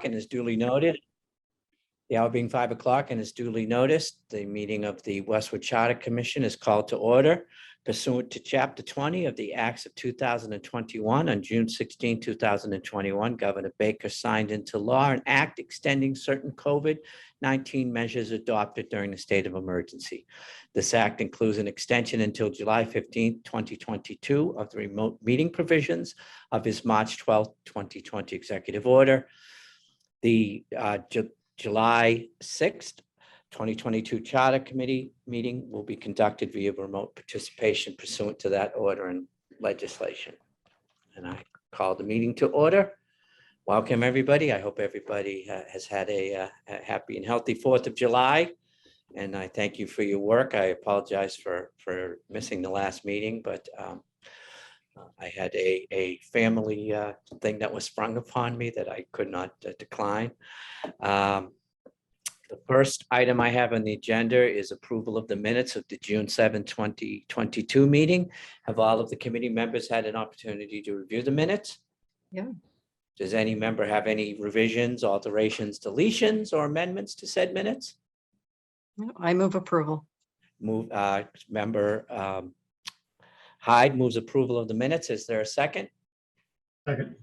and is duly noted. The hour being 5 o'clock and is duly noticed, the meeting of the Westwood Charter Commission is called to order pursuant to Chapter 20 of the Acts of 2021. On June 16, 2021, Governor Baker signed into law an act extending certain COVID-19 measures adopted during the state of emergency. This act includes an extension until July 15, 2022 of the remote meeting provisions of his March 12, 2020 executive order. The July 6th, 2022 Charter Committee meeting will be conducted via remote participation pursuant to that order and legislation. And I call the meeting to order. Welcome, everybody. I hope everybody has had a happy and healthy 4th of July. And I thank you for your work. I apologize for missing the last meeting, but I had a family thing that was sprung upon me that I could not decline. The first item I have on the agenda is approval of the minutes of the June 7, 2022 meeting. Have all of the committee members had an opportunity to review the minutes? Yeah. Does any member have any revisions, alterations, deletions, or amendments to said minutes? No, I move approval. Member Hyde moves approval of the minutes. Is there a second? Second.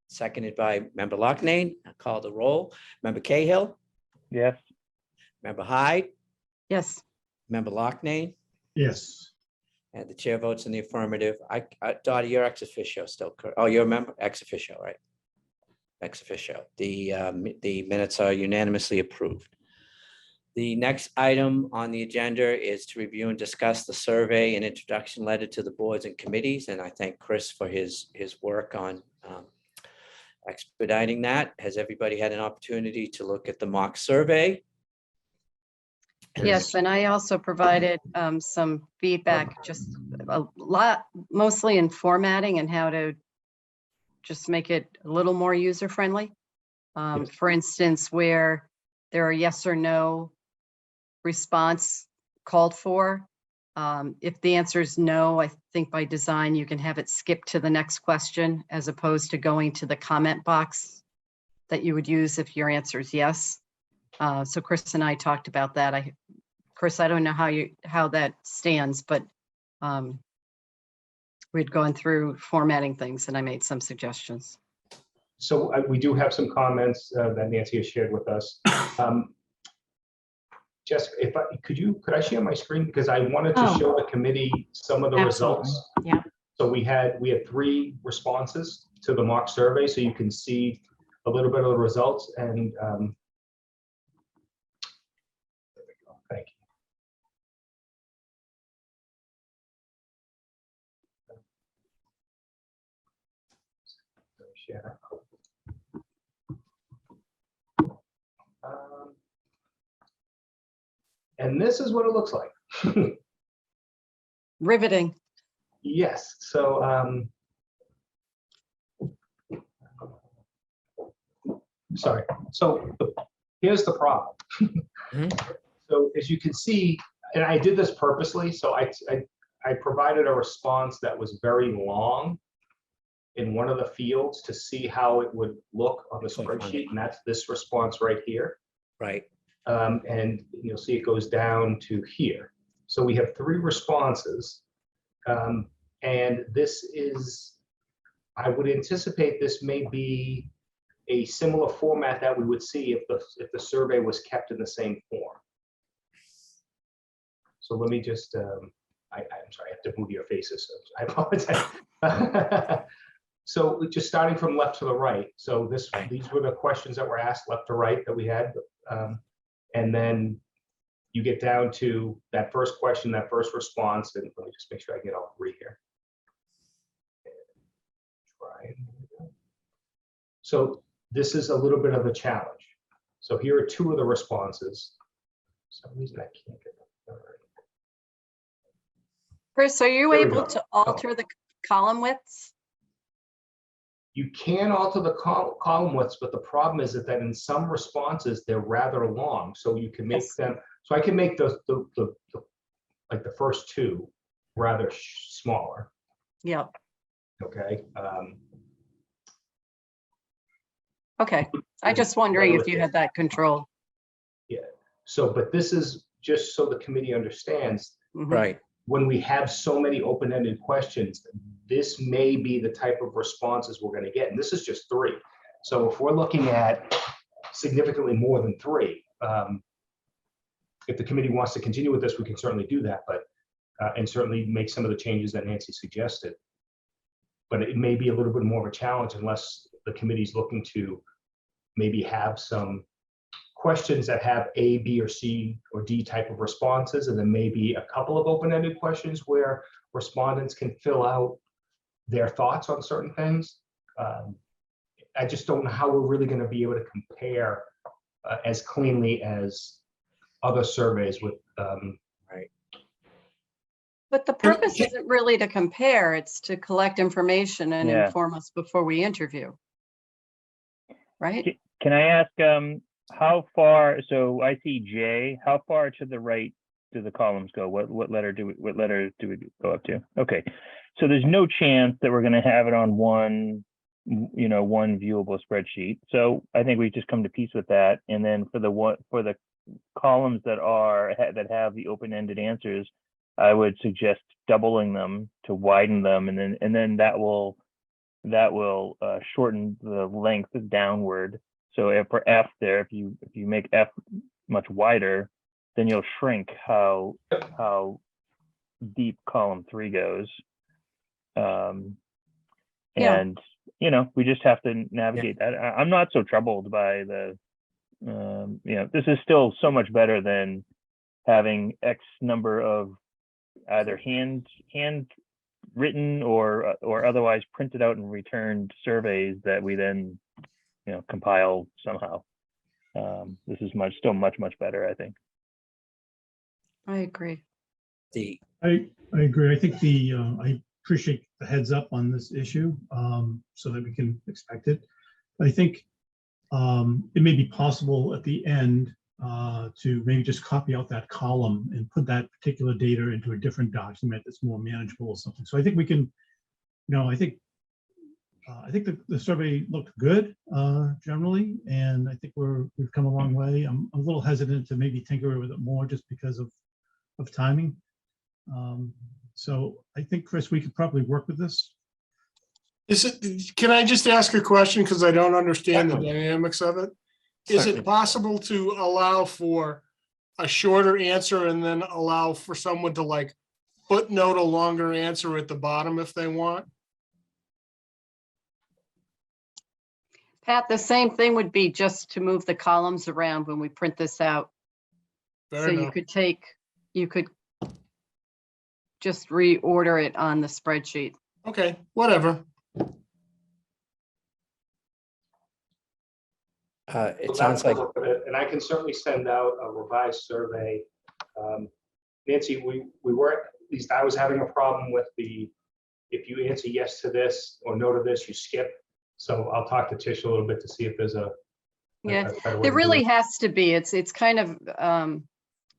Seconded by Member Loughnane. I call the roll. Member Cahill, Yes. Member Hyde, Yes. Member Loughnane, Yes. and the chair votes in the affirmative. Dottie, you're ex officio still. Oh, you're a member ex officio, right? Ex officio. The minutes are unanimously approved. The next item on the agenda is to review and discuss the survey and introduction letter to the boards and committees. And I thank Chris for his work on expediting that. Has everybody had an opportunity to look at the mock survey? Yes, and I also provided some feedback, just a lot, mostly in formatting and how to just make it a little more user-friendly. For instance, where there are yes or no response called for. If the answer is no, I think by design, you can have it skip to the next question as opposed to going to the comment box that you would use if your answer is yes. So Chris and I talked about that. Chris, I don't know how that stands, but we'd gone through formatting things and I made some suggestions. So we do have some comments that Nancy has shared with us. Jessica, could I share my screen, because I wanted to show the committee some of the results. Yeah. So we had 3 responses to the mock survey, so you can see a little bit of the results. And there we go. Thank you. Share. And this is what it looks like. Riveting. Yes. So sorry. So here's the problem. So as you can see, and I did this purposely, so I provided a response that was very long in one of the fields to see how it would look on the spreadsheet, and that's this response right here. Right. And you'll see it goes down to here. So we have 3 responses. And this is, I would anticipate this may be a similar format that we would see if the survey was kept in the same form. So let me just, I'm sorry, I have to move your faces, so I apologize. So just starting from left to the right. So these were the questions that were asked left to right that we had. And then you get down to that first question, that first response, and let me just make sure I get all 3 here. So this is a little bit of a challenge. So here are 2 of the responses. For some reason I can't get them. Chris, are you There we able go. to alter the column widths? You can alter the column widths, but the problem is that in some responses they're rather long. So you can make them. So I can make the like the first 2 rather smaller. Yeah. Okay. Okay, I just wondering if you had that control. So, but this is just so the committee understands, Mhm. Right. when we have so many open-ended questions, this may be the type of responses we're gonna get, and this is just 3. So if we're looking at significantly more than 3, if the committee wants to continue with this, we can certainly do that, but, and certainly make some of the changes that Nancy suggested. But it may be a little bit more of a challenge unless the committee's looking to maybe have some questions that have A, B, or C, or D type of responses, and then maybe a couple of open-ended questions where respondents can fill out their thoughts on certain things. I just don't know how we're really going to be able to compare as cleanly as other surveys with. But the purpose isn't really to compare, it's to collect information and Yeah. inform us before we interview. Right? Can I ask, how far, so I see J, how far to the right do the columns go? What letter do we go up to? Okay, so there's no chance that we're gonna have it on one viewable spreadsheet. So I think we just come to peace with that. And then for the columns that have the open-ended answers, I would suggest doubling them to widen them, and then that will shorten the length downward. So if for F there, if you make F much wider, then you'll shrink how deep column 3 goes. And we just have to navigate that. I'm not so troubled by the this is still so much better than having X number of either hand written or otherwise printed out and returned surveys that we then compile somehow. This is still much better, I think. I agree. I agree. I think I appreciate the heads up on this issue, so that we can expect it. I think it may be possible at the end to maybe just copy out that column and put that particular data into a different document that's more manageable or something. So I think we can, I think the survey looked good generally, and I think we've come a long way. I'm a little hesitant to maybe tinker with it more just because of timing. So I think, Chris, we could probably work with this. Can I just ask a question, because I don't understand the Certainly. dynamics of it? Is Certainly. it possible to allow for a shorter answer and then allow for someone to footnote a longer answer at the bottom if they want? Pat, the same thing would be just to move the columns around when we print this out. Fair So enough. you could just reorder it on the spreadsheet. Okay, whatever. It sounds like, And I can certainly send out a revised survey. Nancy, we were, at least I was having a problem with if you answer yes to this or no to this, you skip. So I'll talk to Tish a little bit to see if there's a Yeah, better way to There do really it. has to be. It's kind of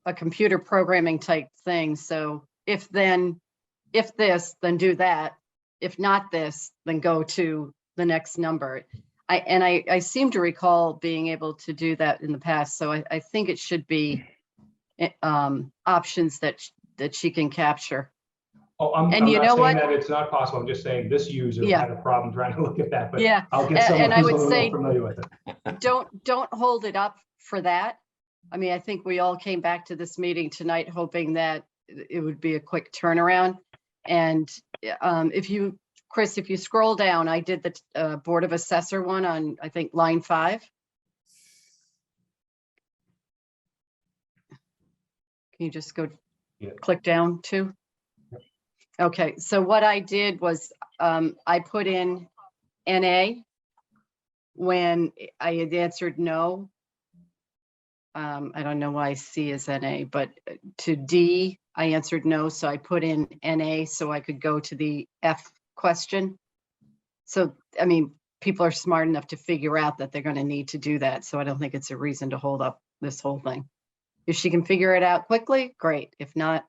a computer programming type thing. So if this, then do that. If not this, then go to the next number. I seem to recall being able to do that in the past. So I think it should be options that she can capture. Oh, I'm And you not know saying what? that it's not possible. I'm just saying this user Yeah. had a problem trying to look at that, but Yeah, I'll get someone and I who's a would little say- more familiar with it. Don't hold it up for that. I mean, I think we all came back to this meeting tonight hoping that it would be a quick turnaround. And Chris, if you scroll down, I did the Board of Assessor one on, I think, line 5. Can you just go Yeah. click down too? Okay, so what I did was I put in NA when I had answered no. I don't know why C is NA, but to D, I answered no, so I put in NA so I could go to the F question. So, I mean, people are smart enough to figure out that they're going to need to do that. So I don't think it's a reason to hold up this whole thing. If she can figure it out quickly, great. If not,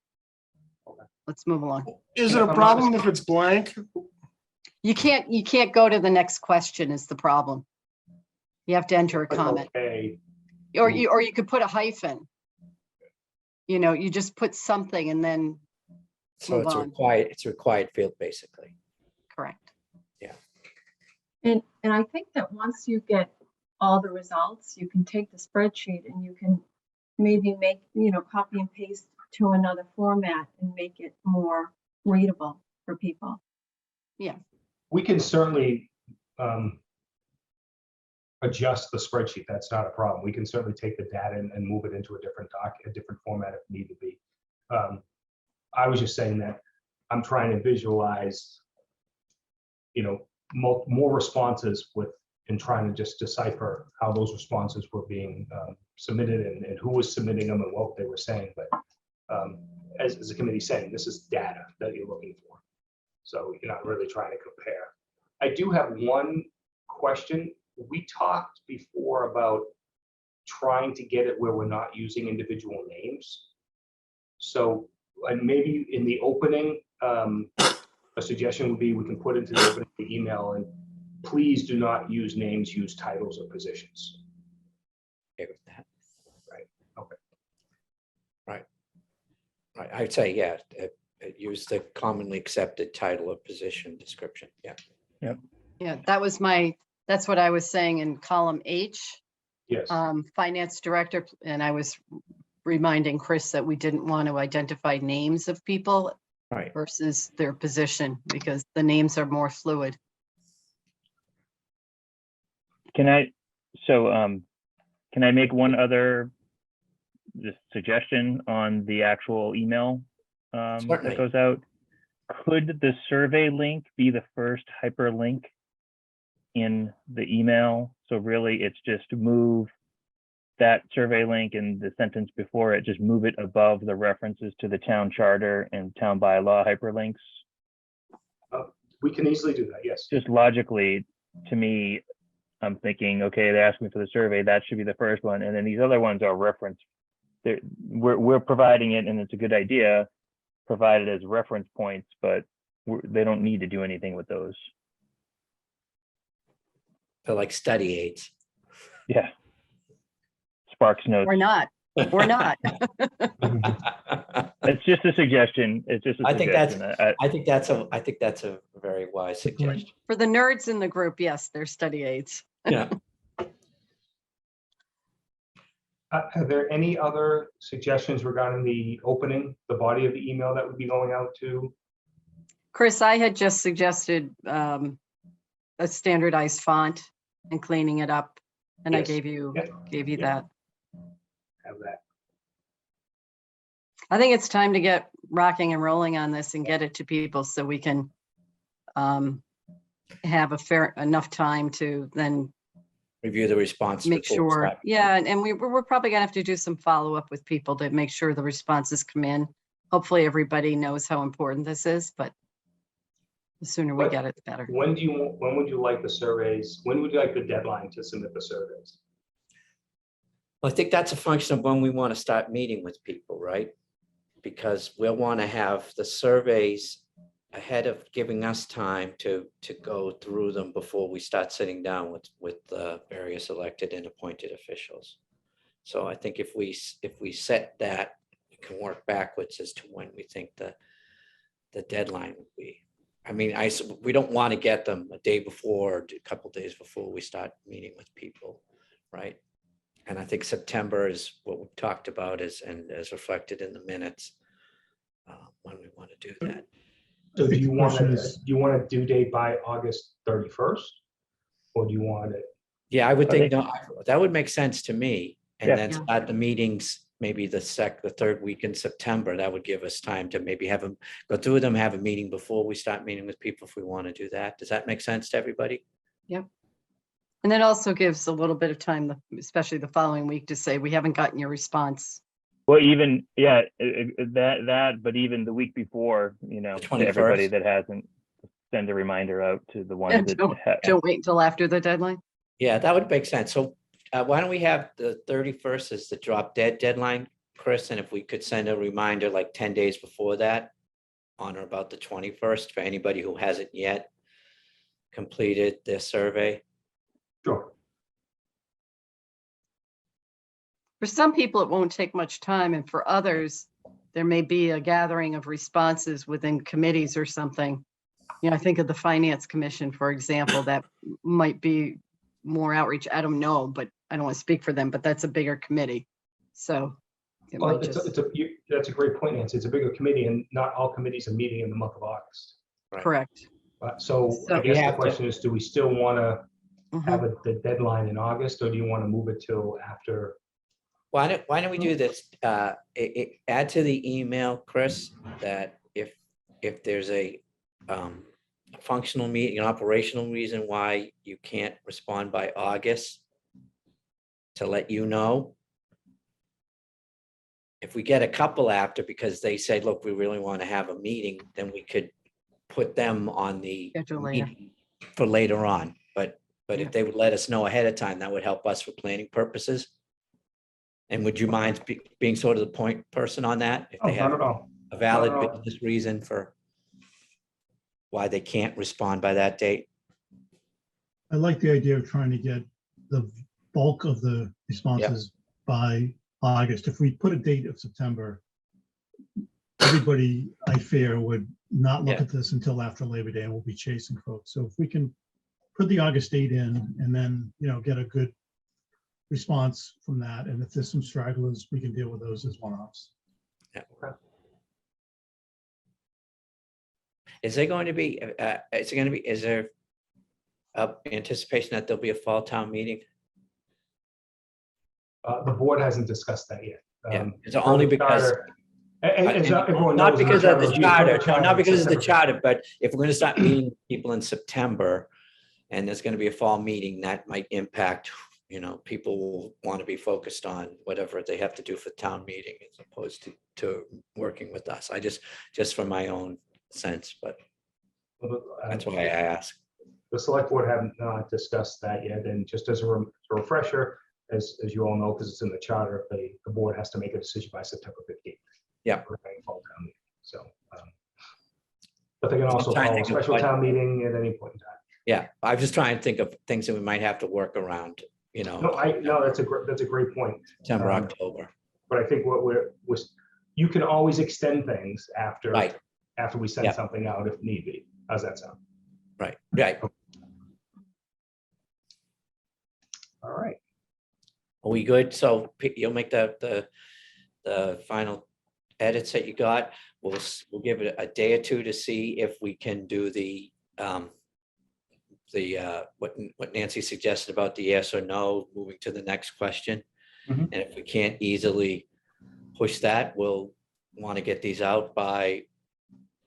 let's move along. Is it a problem if it's blank? You can't go to the next question is the problem. You have to enter a Click comment, OK. or you could put a hyphen. You know, you just put something and then, So Move it's a on. required, it's a required field, basically. correct. And I think that once you get all the results, you can take the spreadsheet and you can maybe make, copy and paste to another format and make it more readable for people. We can certainly adjust the spreadsheet. That's not a problem. We can certainly take the data and move it into a different format if need to be. I was just saying that I'm trying to visualize, more responses and trying to just decipher how those responses were being submitted and who was submitting them and what they were saying. But as the committee saying, this is data that you're looking for. So you're not really trying to compare. I do have one question. We talked before about trying to get it where we're not using individual names. So maybe in the opening, a suggestion would be we can put into the opening of the email and please do not use names, use titles or positions. Okay with that. Right, okay. Right, I'd say, yeah, use the commonly accepted title or position description, yeah. Yeah, that's what I was saying in column H, Yes, finance director, and I was reminding Chris that we didn't want to identify names of people Right, versus their position, because the names are more fluid. Can I make one other just suggestion on the actual email Certainly. that goes out? Could the survey link be the first hyperlink in the email? So really it's just move that survey link and the sentence before it, just move it above the references to the town charter and town bylaw hyperlinks. we can easily do that, yes. Just logically, to me, I'm thinking, okay, they're asking for the survey, that should be the first one. And then these other ones are referenced. We're providing it and it's a good idea, provided as reference points, but they don't need to do anything with those. they're like study aids. Yeah. Sparks notes. We're not. It's just a suggestion. It's just a I think that's- suggestion. I think that's a very wise Good point. suggestion. For the nerds in the group, yes, they're study aids. Yeah, Are there any other suggestions regarding the opening, the body of the email that would be going out to? Chris, I had just suggested a standardized font and cleaning it up, and I Yes. gave you Yeah. that. Have that. I think it's time to get rocking and rolling on this and get it to people so we can have enough time to then review the response. make before we sure. start. Yeah, and we're probably gonna have to do some follow-up with people to make sure the responses come in. Hopefully, everybody knows how important this is, but the sooner we What- get it, the better. When would you like the surveys? When would you like the deadline to submit the surveys? Well, I think that's a function of when we want to start meeting with people, right? Because we'll want to have the surveys ahead of giving us time to go through them before we start sitting down with the various elected and appointed officials. So I think if we set that, we can work backwards as to when we think the deadline would be. I mean, we don't want to get them a day before, or a couple days before we start meeting with people, right? And I think September is what we've talked about and as reflected in the minutes when we want to do that. So I do think you the want question a is- due date by August 31st? Or do you want it? Yeah, I would I think, no, that would make sense to me. And Yeah. then Yeah. start the meetings, maybe the third week in September. That would give us time to maybe have them, go through them, have a meeting before we start meeting with people if we want to do that. Does that make sense to everybody? And it also gives a little bit of time, especially the following week, to say, we haven't gotten your response. Well, even, yeah, but even the week before, to 21st. everybody that hasn't, send a reminder out to the ones that Don't wait until after the deadline. Yeah, that would make sense. So why don't we have the 31st as the drop dead deadline, Chris? And if we could send a reminder like 10 days before that, on or about the 21st, for anybody who hasn't yet completed their survey. Sure. For some people, it won't take much time, and for others, there may be a gathering of responses within committees or something. You know, I think of the Finance Commission, for example, that might be more outreach. I don't know, but I don't want to speak for them, but that's a bigger committee. So it Well, might just, that's a great point, Nancy. It's a bigger committee and not all committees are meeting in the month of August. correct. So So I we guess the have to- question is, do we still want to Mhm. have the deadline in August, or do you want to move it till after? Why don't we do this? Add to the email, Chris, that if there's a functional meeting, an operational reason why you can't respond by August, to let you know. If we get a couple after because they say, look, we really want to have a meeting, then we could put them on the Schedule later. meeting for later on. But Yeah. if they would let us know ahead of time, that would help us for planning purposes. And would you mind being sort of the point person on that? If Oh, they not have at all. a valid No, no. business reason for why they can't respond by that date? I like the idea of trying to get the bulk of the responses by August. If we put a date of September, everybody, I fear, would not look Yeah. at this until after Labor Day and we'll be chasing folks. So if we can put the August date in and then, get a good response from that. And if there's some stragglers, we can deal with those as one-offs. Is there going to be, is there anticipation that there'll be a fall town meeting? The board hasn't discussed that yet. Yeah, it's per only the because. charter- as everyone Not knows, in because of the will be a charter, public no, not on because of the September charter, but if we're gonna start meeting people in September and there's gonna be a fall meeting, that might impact, people will want to be focused on whatever they have to do for town meeting as opposed to working with us. I just from my own sense, but that's why I ask. The select board haven't discussed that yet, and just as a refresher, as you all know, because it's in the charter, the board has to make a decision by September 15th. Yeah. for a fall town meeting. So, but they can also trying to call a think of special what- town meeting at any point in time. Yeah, I'm just trying to think of things that we might have to work around, No, that's a great point. September, um, October. But I think what you can always extend things after Right, we send Yeah. something out if need be. How's that sound? right. All right. Are we good? So you'll make the final edits that you got. We'll give it a day or two to see if we can do what Nancy suggested about the yes or no, moving to the next question. Mhm. And if we can't easily push that, we'll want to get these out by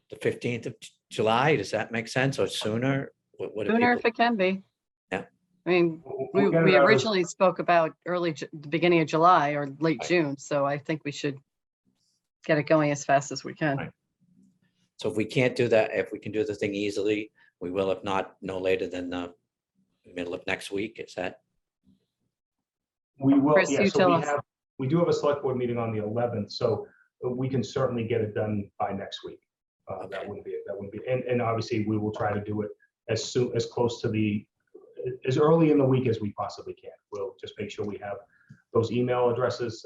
the 15th of July. Does that make sense, or sooner? What do Sooner people- if it can be. Yeah. I mean, We'll get it we out as- originally spoke about the beginning of July or late Right. June, so I think we should get it going as fast as we can. Right. So if we can't do that, if we can do the thing easily, we will, if not, no later than the middle of next week. Is that? We will, Chris, yeah, you so tell we us. have, we do have a select board meeting on the 11th, so we can certainly get it done by next week. Okay. That wouldn't be, and obviously we will try to do it as close to as early in the week as we possibly can. We'll just make sure we have those email addresses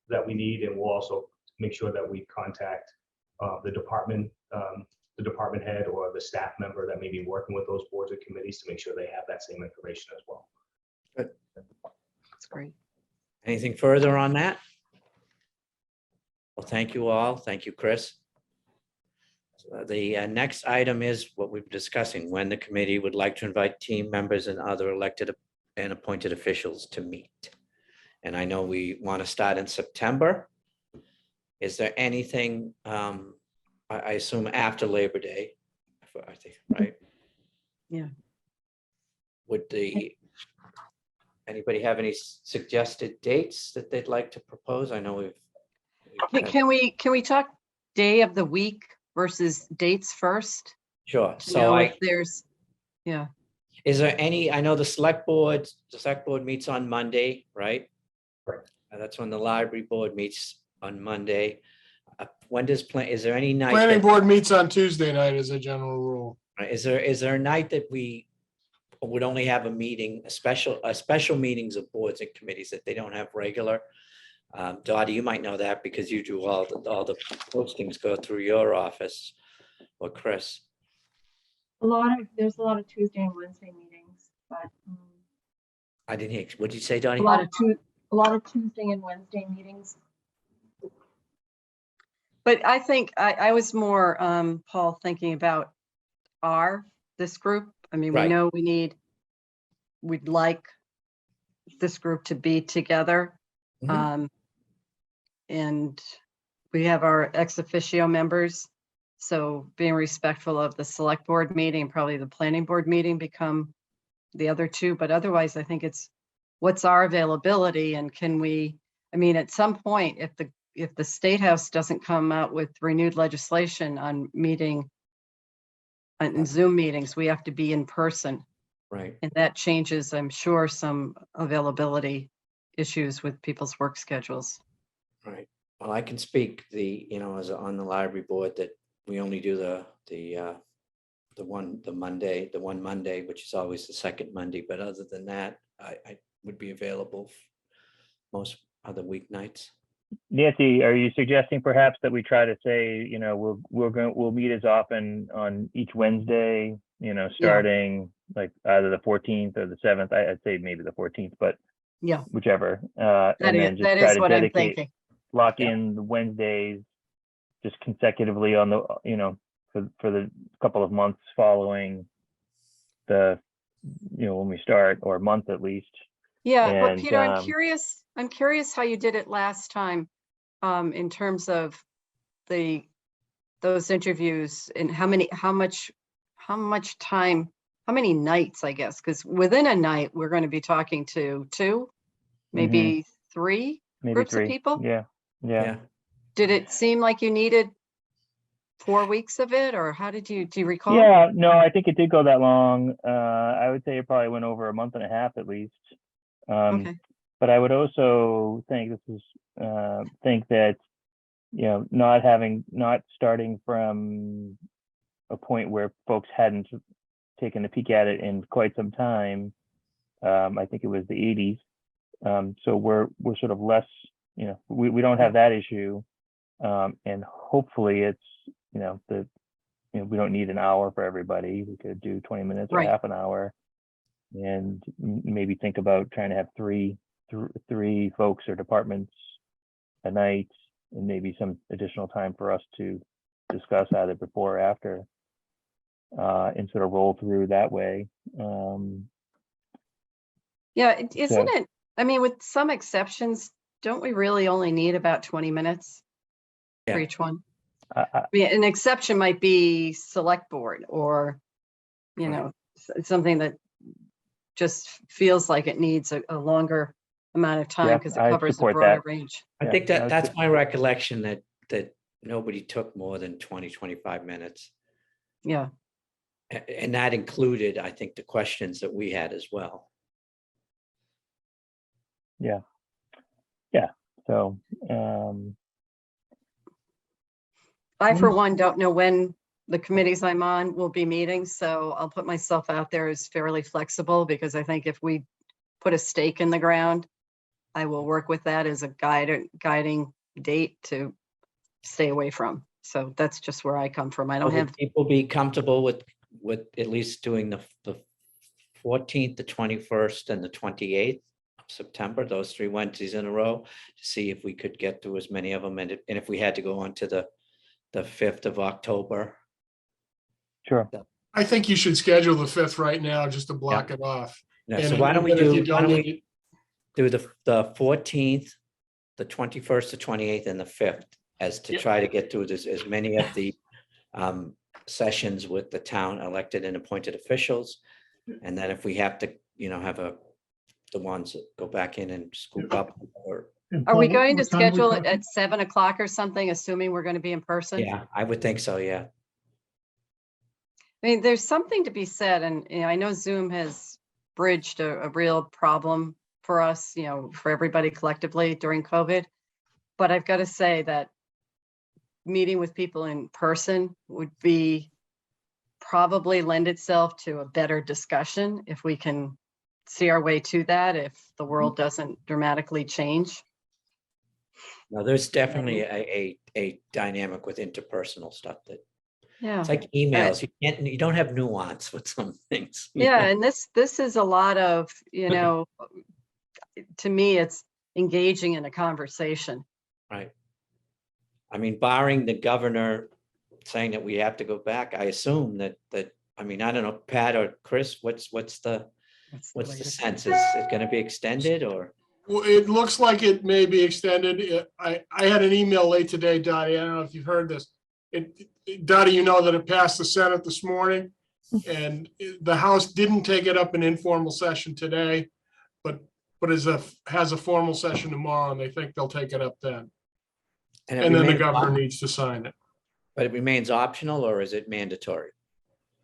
that we need, and we'll also make sure that we contact the department head or the staff member that may be working with those boards or committees to make sure they have that same information as well. That's great. Anything further on that? Well, thank you all. Thank you, Chris. So the next item is what we've been discussing, when the committee would like to invite team members and other elected and appointed officials to meet. And I know we want to start in September. Is there anything, I assume after Labor Day, I think, right? Yeah. Would anybody have any suggested dates that they'd like to propose? I know we've had- Can we talk day of the week versus dates first? Sure. To So know if there's, yeah, is there any, I know the select board meets on Monday, right? Right. That's when the library board meets on Monday. Is there any night? Planning that- board meets on Tuesday night as a general rule. Right, is there a night that we would only have a meeting, a special meetings of boards and committees that they don't have regular? Dottie, you might know that because you do all the postings go through your office, or Chris. There's a lot of Tuesday and Wednesday meetings, but I didn't hear, what did you say, a Dottie? lot of Tuesday and Wednesday meetings. But I think I was more, Paul, thinking about this group. I mean, we Right. know we'd like this group to be together. Mhm. And we have our ex officio members. So being respectful of the select board meeting, probably the planning board meeting become the other two, but otherwise I think it's what's our availability and can we, I mean, at some point, if the State House doesn't come out with renewed legislation on on Zoom meetings, we have to be in person. Right. And that changes, I'm sure, some availability issues with people's work schedules. Right. Well, I can speak as on the library board that we only do the one Monday, which is always the second Monday. But other than that, I would be available most other weeknights. Nancy, are you suggesting perhaps that we try to say, we'll meet as often on each Wednesday, starting like either the 14th or the 7th? I'd say maybe the 14th, but Yeah. whichever. That And then is, just that try is to what I'm dedicate, thinking. lock Yeah. in the Wednesdays just consecutively on the, for the couple of months following the, when we start, or a month at least. Yeah, but And, Peter, I'm curious how you did it last time, in terms of those interviews and how much time, how many nights, I guess, because within a night, we're going to be talking to two, maybe three maybe groups of 3. people. Yeah. Yeah. Did it seem like you needed 4 weeks of it, or how do you recall? Yeah, no, I think it did go that long. I would say it probably went over a month and a half at least. Okay. But I would also think that, not starting from a point where folks hadn't taken a peek at it in quite some time. I think it was the 80s. So we're sort of less, we don't have that issue. And hopefully it's, we don't need an hour for everybody. We could do 20 minutes or Right. half an hour, and maybe think about trying to have three folks or departments a night, and maybe some additional time for us to discuss either before or after, and sort of roll through that way. Yeah, isn't it? I mean, with some exceptions, don't we really only need about 20 minutes for Yeah. each one? I Yeah, an exception might be select board or, something that just feels like it needs a longer amount of time Yeah, because it I covers a support broader that. range. I Yeah, think no, that's my recollection that nobody took more than 20-25 minutes. Yeah. And that included, I think, the questions that we had as well. Yeah. So, I, for one, don't know when the committees I'm on will be meeting, so I'll put myself out there as fairly flexible because I think if we put a stake in the ground, I will work with that as a guiding date to stay away from. So that's just where I come from. I don't Would have, people be comfortable with at least doing the 14th, the 21st, and the 28th of September, those 3 Wednesdays in a row, to see if we could get through as many of them, and if we had to go on to the 5th of October. sure. I think you should schedule the 5th right now just to block it off. Yeah, And so why don't we even if you do the 14th, the 21st, the 28th, and the 5th, as to Yep. try to get through as many of the sessions with the town elected and appointed officials. And then if we have to, have the ones that go back in and scoop up, or, And are we Paul, going to what time are we schedule it talking? at 7 o'clock or something, assuming we're going to be in person? yeah, I would think so, yeah. I mean, there's something to be said, and I know Zoom has bridged a real problem for us, for everybody collectively during COVID. But I've got to say that meeting with people in person would probably lend itself to a better discussion if we can see our way to that, if the world doesn't dramatically change. No, there's definitely a dynamic with interpersonal stuff that, Yeah. it's like emails. You don't have nuance with some things. you Yeah, know? and this is a lot of, to me, it's engaging in a conversation. Right. I mean, barring the governor saying that we have to go back, I assume that, I mean, I don't know, Pat or Chris, what's the That's what's the latest. sense? Is it going to be extended or? Well, it looks like it may be extended. I had an email late today, Dottie. I don't know if you've heard this. Dottie, you know that it passed the Senate this morning, and the House didn't take it up in informal session today, but has a formal session tomorrow, and they think they'll take it up then. And And then the governor needs to sign it. But it remains optional or is it mandatory?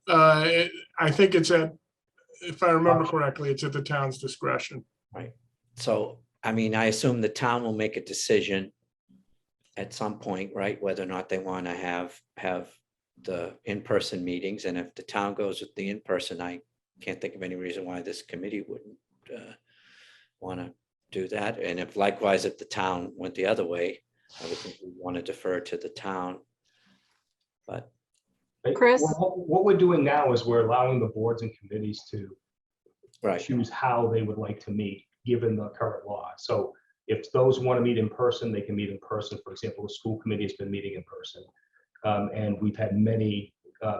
I think it's if I remember correctly, it's at the town's discretion. So, I mean, I assume the town will make a decision at some point, right? Whether or not they want to have the in-person meetings. And if the town goes with the in-person, I can't think of any reason why this committee wouldn't want to do that. And if likewise, if the town went the other way, I would think we want to defer to the town. But Chris? What we're doing now is we're allowing the boards and committees to right, choose how they would like to meet, given the current law. So if those want to meet in person, they can meet in person. For example, the school committee has been meeting in person. And we've had many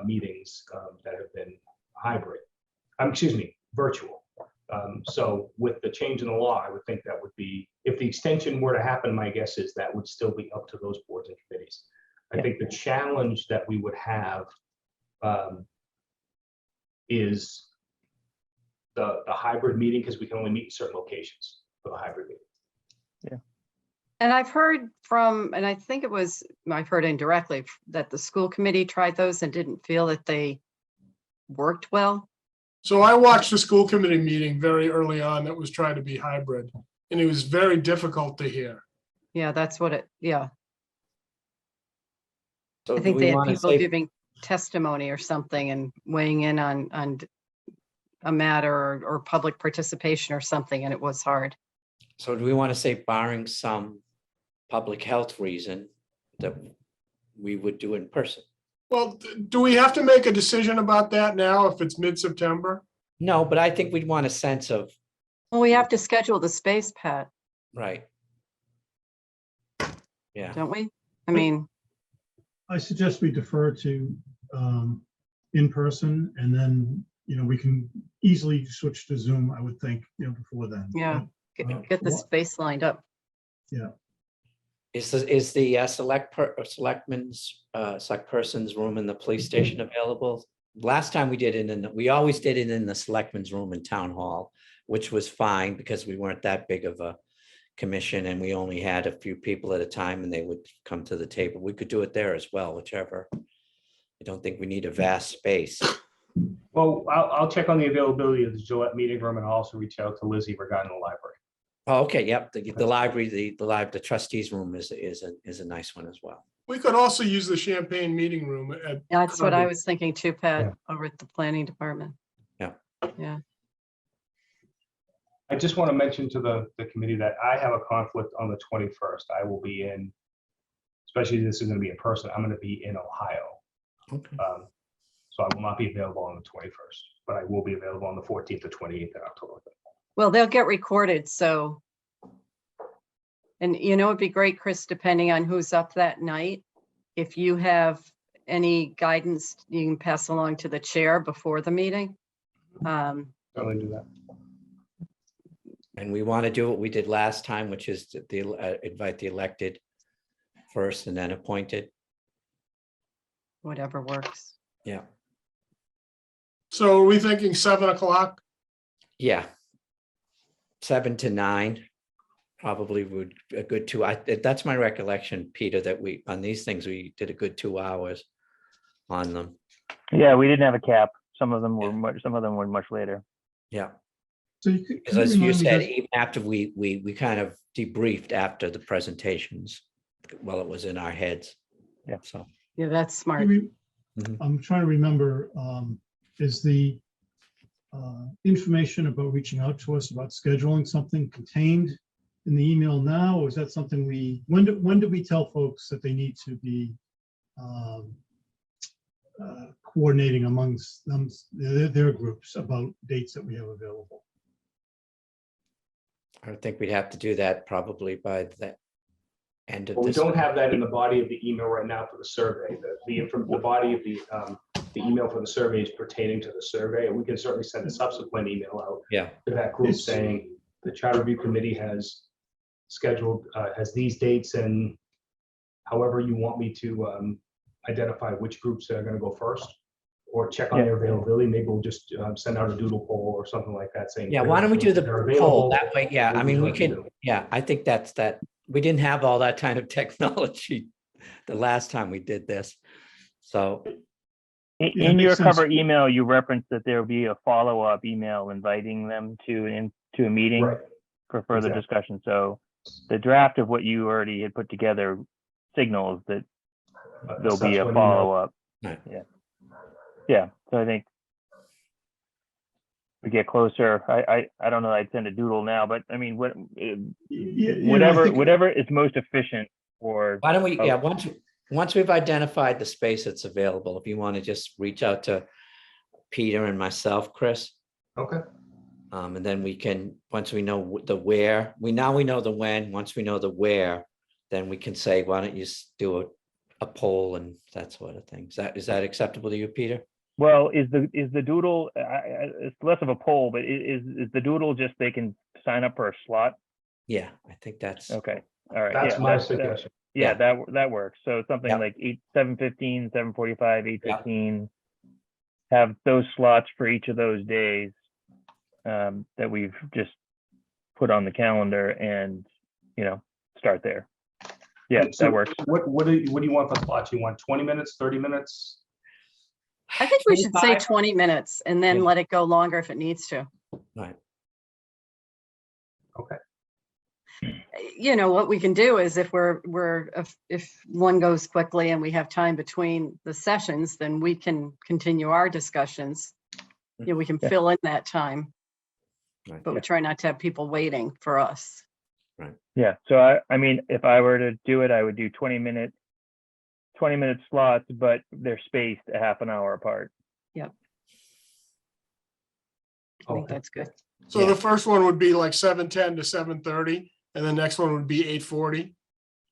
meetings that have been hybrid, virtual. So with the change in the law, I would think that would be, if the extension were to happen, my guess is that would still be up to those boards and committees. I think the challenge that we would have is the hybrid meeting, because we can only meet in certain locations for the hybrid meeting. And I've heard from, and I think I've heard indirectly that the school committee tried those and didn't feel that they worked well. So I watched the school committee meeting very early on that was trying to be hybrid, and it was very difficult to hear. Yeah, that's what yeah. so I do think we they had want to people say, giving testimony or something and weighing in on a matter or public participation or something, and it was hard. so do we want to say barring some public health reason that we would do in person? Well, do we have to make a decision about that now if it's mid-September? No, but I think we'd want a sense of, Well, we have to schedule the space, Pat, right. Yeah, don't we? I mean, I suggest we defer to in person, and then, we can easily switch to Zoom, I would think, before then. Yeah. But, get the space lined up. Yeah, is the select person's room in the police station available? Last time we did it we always did it in the selectman's room in town hall, which was fine because we weren't that big of a commission and we only had a few people at a time and they would come to the table. We could do it there as well, whichever. I don't think we need a vast space. Well, I'll check on the availability of the Gillette meeting room and also reach out to Lizzie regarding the library. Oh, okay, yep, the library, the trustees room is a nice one as well. We could also use the Champagne meeting room at. That's what I Concord. was thinking too, Pat, Yeah. over at the planning department. Yeah. Yeah. I just want to mention to the committee that I have a conflict on the 21st. I will be in, especially this is going to be in person, I'm going to be in Ohio. Okay. So I will not be available on the 21st, but I will be available on the 14th or 28th of October. Well, they'll get recorded, so. And it'd be great, Chris, depending on who's up that night, if you have any guidance, you can pass along to the chair before the meeting. Certainly do that. And we want to do what we did last time, which is to invite the elected first and then appointed. Whatever works. Yeah, So are we thinking 7 o'clock? yeah. 7 to 9 probably would a good that's my recollection, Peter, that on these things, we did a good 2 hours on them. Yeah, we didn't have a cap. Some of them were much later. Yeah, so you could. because as you said, even after we kind of debriefed after the presentations, while it was in our heads. Yeah. So, Yeah, that's smart. Mhm. I'm trying to remember, is the information about reaching out to us about scheduling something contained in the email now, or is that something when do we tell folks that they need to be coordinating amongst their groups about dates that we have available? I think we'd have to do that probably by the end of Well, we this. don't have that in the body of the email right now for the survey. The body of the email for the survey is pertaining to the survey, and we can certainly send a subsequent email out Yeah, to that group It's- saying the charter review committee has scheduled, has these dates, and however you want me to identify which groups are gonna go first, or check on Yeah. their availability. Maybe we'll just send out a doodle poll or something like that saying. yeah, why don't we do the they're poll available. that way? Yeah, I We'll mean, do we what can, do. yeah, I think that's that. We didn't have all that kind of technology the last time we did this. So, In Yeah, it in makes your sense. cover email, you referenced that there will be a follow-up email inviting them to a meeting Right. for further Exactly. discussion. So the draft of what you already had put together signals that there'll be a Subsequent email. follow-up. Right. Yeah. Yeah, so I think we get closer. I don't know, I'd send a doodle now, but I mean, whatever is most efficient for, why don't we, Oh. yeah, once we've identified the space that's available, if you want to just reach out to Peter and myself, Chris, Okay. and then we can, once we know the where, we know the when, once we know the where, then we can say, why don't you do a poll and that sort of thing. Is that acceptable to you, Peter? well, is the doodle, it's less of a poll, but is the doodle just they can sign up for a slot? Yeah, I think that's, Okay, all right. That's yeah, my that- suggestion. Yeah, that works. So something Yeah. like 7:15, 7:45, 8:15. Have those slots for each of those days that we've just put on the calendar and, start there. Yeah, So that works. What do you want for slots? You want 20 minutes, 30 minutes? I think we should say 25? 20 minutes and then Yeah. let it go longer if it needs to. right, Okay. What we can do is if if one goes quickly and we have time between the sessions, then we can continue our discussions. We can Yeah. fill in that time, right. but we try not to have people waiting for us. Yeah, so I mean, if I were to do it, I would do 20-minute slots, but they're spaced a half an hour apart. I think Okay. that's good. So Yeah. the first one would be like 7:10 to 7:30, and the next one would be 8:40,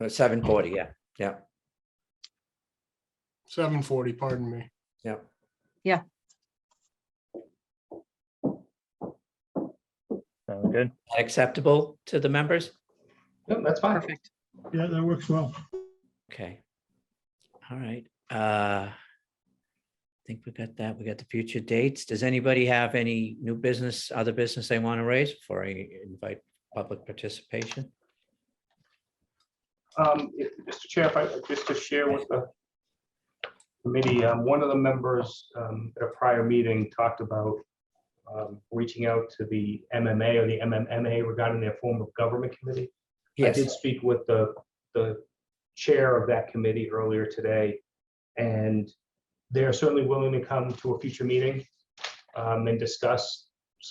7:40, yeah, 7:40, pardon me. yeah. Sounds good. Acceptable to the members? No, that's fine. Perfect. Yeah, that works well. Okay. All right. I think we got that. We got the future dates. Does anybody have any new business, other business they want to raise before I invite public participation? Mr. Chair, if I just to share with the committee, one of the members at a prior meeting talked about reaching out to the MMA or the MMMA regarding their form of government committee. I did Yes, speak with the chair of that committee earlier today, and they're certainly willing to come to a future meeting and discuss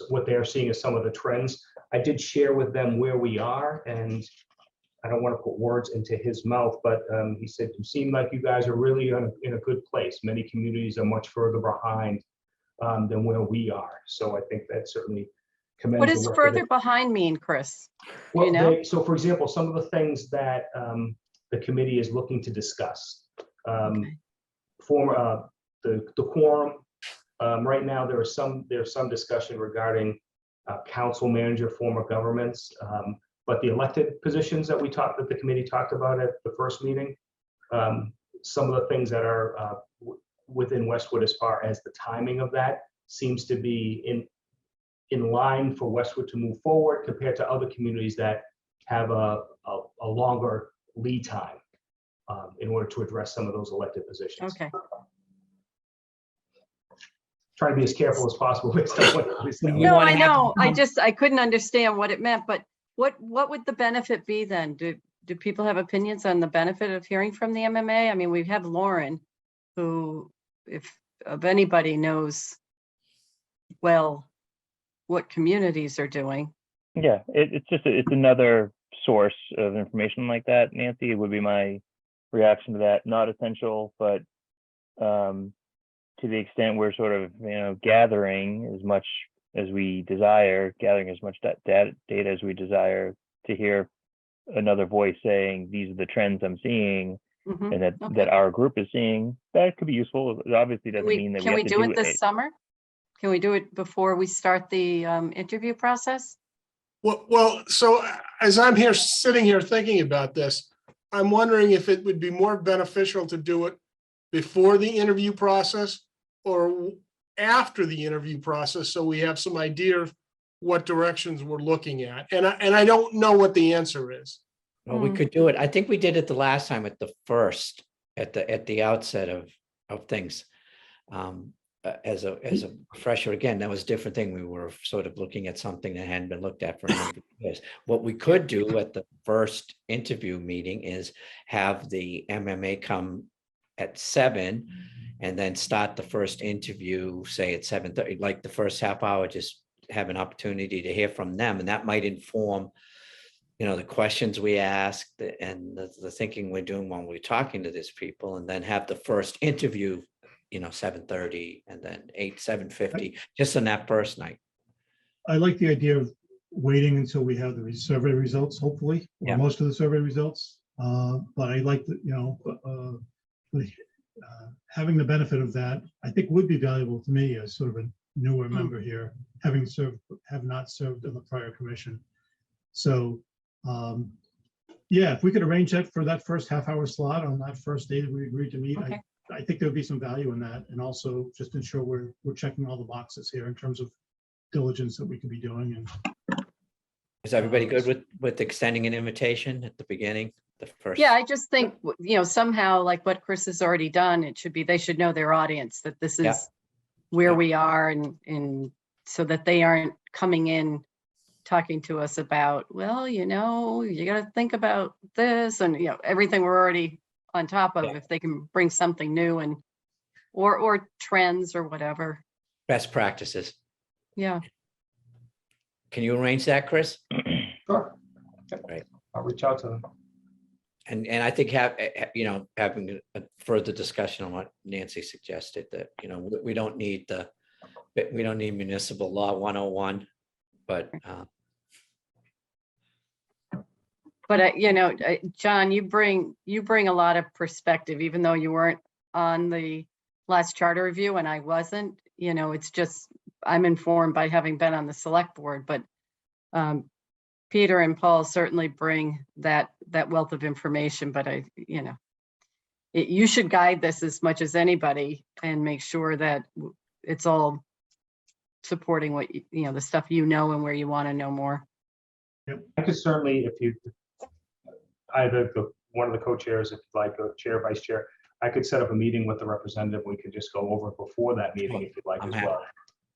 what they're seeing as some of the trends. I did share with them where we are, and I don't want to put words into his mouth, but he said, you seem like you guys are really in a good place. Many communities are much further behind than where we are. So I think that certainly commends. What the does work that further behiund mean, Chris? well, you know? so for example, some of the things that the committee is looking to discuss. Okay. The quorum. Right now, there's some discussion regarding council manager form of governments. But the elected positions that the committee talked about at the first meeting, some of the things that are within Westwood as far as the timing of that seems to be in line for Westwood to move forward compared to other communities that have a longer lead time in order to address some of those elected positions. Okay. Trying to be as careful as possible based on what we You No, wanna I have- know. I couldn't understand what it meant, but what would the benefit be then? Do people have opinions on the benefit of hearing from the MMA? I mean, we have Lauren, who, if anybody knows well what communities are doing. Yeah, it's another source of information like that, Nancy, would be my reaction to that. Not essential, but to the extent we're sort of, gathering as much as we desire, gathering as much data as we desire, to hear another voice saying, these are the trends I'm seeing, Mhm. and that Okay. our group is seeing, that could be useful. It obviously doesn't mean that Can we we have to do do it this summer? Can we do it before we start the interview process? Well, so as I'm here, sitting here thinking about this, I'm wondering if it would be more beneficial to do it before the interview process or after the interview process, so we have some idea of what directions we're looking at. And I don't know what the answer is. Well, we Hmm. could do it. I think we did it the last time at the first, at the outset of things. As a refresher, again, that was a different thing. We were sort of looking at something that hadn't been looked at for a number of years. What we could do at the first interview meeting is have the MMA come at 7 and then start the first interview, say at 7:30, like the first half hour, just have an opportunity to hear from them. And that might inform, the questions we ask and the thinking we're doing when we're talking to these people, and then have the first interview, 7:30 and then 7:50, just on that first night. I like the idea of waiting until we have the survey results, hopefully, Yeah. or most of the survey results. But I like the, having the benefit of that, I think would be valuable to me as sort of a newer member here, have not served on the prior commission. So, yeah, if we could arrange that for that first half-hour slot on that first day that we agreed to meet, Okay. I think there'd be some value in that, and also just ensure we're checking all the boxes here in terms of diligence that we could be doing. And Is everybody good with extending an invitation at the beginning, the first? Yeah, I just think, somehow like what Chris has already done, they should know their audience, that this Yeah. is where Yeah. we are, and so that they aren't coming in talking to us about, well, you got to think about this and, everything we're already on top of. Yeah. If they can bring something new and, or trends or whatever. Best practices. Yeah. Can you arrange that, Chris? Sure. Right. I'll reach out to them. And I think having a further discussion on what Nancy suggested, that, we don't need municipal law 101, but John, you bring a lot of perspective, even though you weren't on the last charter review and I wasn't. It's just, I'm informed by having been on the select board, but Peter and Paul certainly bring that wealth of information, but you should guide this as much as anybody and make sure that it's all supporting what, the stuff and where you want to know more. I could certainly, if you, either one of the co-chairs, if you'd like, or chair, vice chair, I could set up a meeting with the representative. We could just go over it before that meeting if you'd like I'm as happy. well.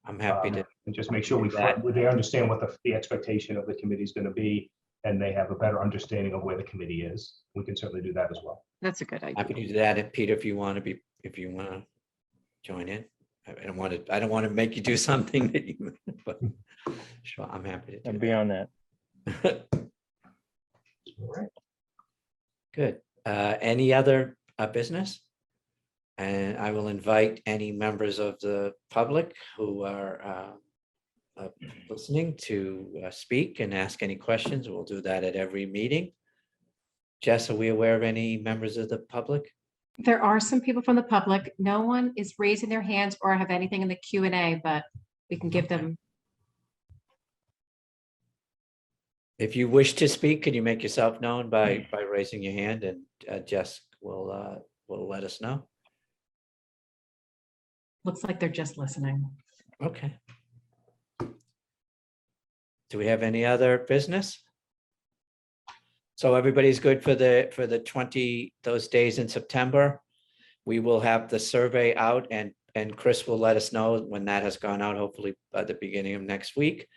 I'm happy to. And just make sure they understand what the expectation of the committee is going to be, and they have a better understanding of where the committee is. We can certainly do that as well. That's a good idea. Happy to do that. And Peter, if you want to join in, I don't want to make you do something that you, but sure, I'm happy to I'm do beyond that. that. All right. Good. Any other business? And I will invite any members of the public who are listening to speak and ask any questions. We'll do that at every meeting. Jess, are we aware of any members of the public? There are some people from the public. No one is raising their hands or have anything in the Q&A, but we can give them. If you wish to speak, can you make yourself known by raising your hand, and Jess will let us know. Looks like they're just listening. Okay. Do we have any other business? So everybody's good for the 20, those days in September. We will have the survey out, and Chris will let us know when that has gone out, hopefully by the beginning of next week.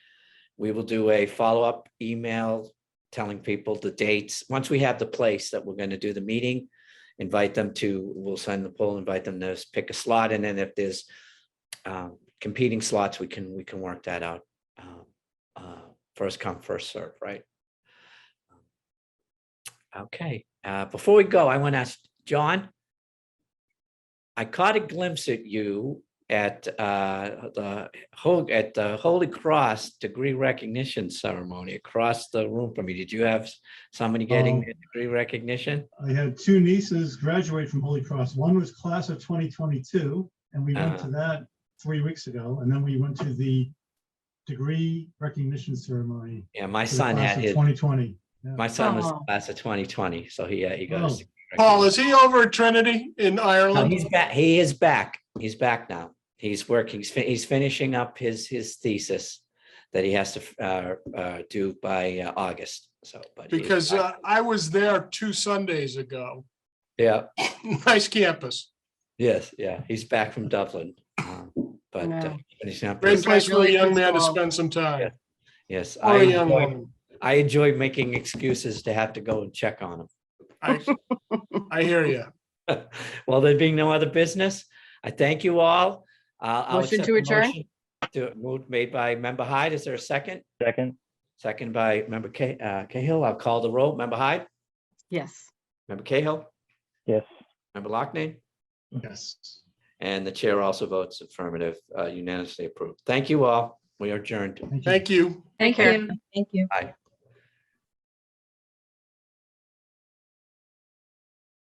We will do a follow-up email telling people the dates. Once we have the place that we're going to do the meeting, we'll send the poll, invite them to pick a slot. And then if there's competing slots, we can work that out. First come, first serve, right? Okay, before we go, I want to ask John. I caught a glimpse at you at the Holy Cross degree recognition ceremony across the room from me. Did you have somebody getting their degree recognition? I had two nieces graduate from Holy Cross. One was class of 2022, and we went to that 3 weeks ago. And then we went to the degree recognition ceremony Yeah, my for the son class had of his, 2020. Yeah. my son was Oh. class of 2020, so he got Oh. his. Paul, is he over at Trinity in No, Ireland? he's back. He is back. He's back now. He's working. He's finishing up his thesis that he has to do by August. So, but he is Because back. I was there 2 Sundays ago. Yeah, Nice campus. yes, yeah, he's back from Dublin. But No. finishing up. Great his- place for a young man to Congratulations, Paul. spend some time. Yes, Or a young woman. I enjoy making excuses to have to go and check on him. I hear you. Well, there being no other business, I thank you all. I'll Motion accept to the adjourn? motion move made by Member Hyde. Is there a second? Second, Second by Member Cahill. I'll call the roll. Member Hyde, Yes. Member Cahill, yes. Member Lockney, Yes. and the chair also votes affirmative, unanimously approved. Thank you all. We are adjourned. Thank you. Thank you. Take Thank care. you. Thank you. Bye.